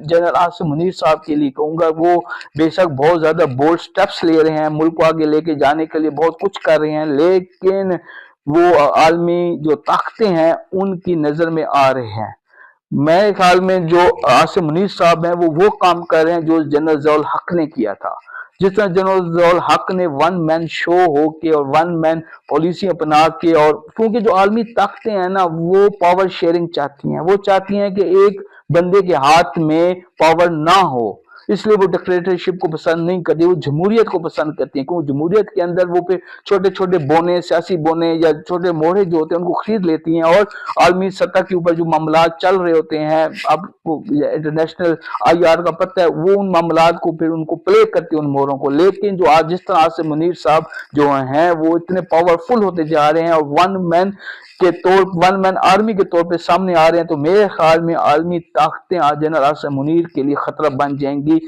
General Asim Munir साहब के लिए कहूँगा, वो बेशक बहुत ज़्यादा बोल्ड स्टेप्स ले रहे हैं, मुल्क को आगे लेके जाने के लिए बहुत कुछ कर रहे हैं, लेकिन वो आलमी जो ताकतें हैं उनकी नज़र में आ रहे हैं। मेरे ख्याल में जो आसिम मुनीर साहब हैं वो काम कर रहे हैं जो जनरल ज़ियाउल हक ने किया था। जिस तरह जनरल ज़ियाउल हक ने वन मैन शो होके और वन मैन पॉलिसी अपना के, और क्योंकि जो आलमी ताकतें हैं ना वो पावर शेयरिंग चाहती हैं, वो चाहती हैं कि एक बंदे के हाथ में पावर ना हो, इसलिए वो डिक्टेटरशिप को पसंद नहीं करती, वो जमहूरियत को पसंद करती हैं, क्योंकि जमहूरियत के अंदर वो फिर छोटे छोटे बोने, सियासी बोने या छोटे मोहरे जो होते हैं उनको खरीद लेती हैं, और आलमी सतह के ऊपर जो मामला चल रहे होते हैं, आपको इंटरनेशनल IR का पता है, वो उन मामला को फिर उनको प्ले करती है उन मोहरों को। लेकिन जो आज जिस तरह से मुनीर साहब जो हैं वो इतने पावरफुल होते जा रहे हैं और वन मैन आर्मी के तौर पे सामने आ रहे हैं, तो मेरे ख्याल में आलमी ताकतें आज जनरल आसिम मुनीर के लिए खतरा बन जाएंगी।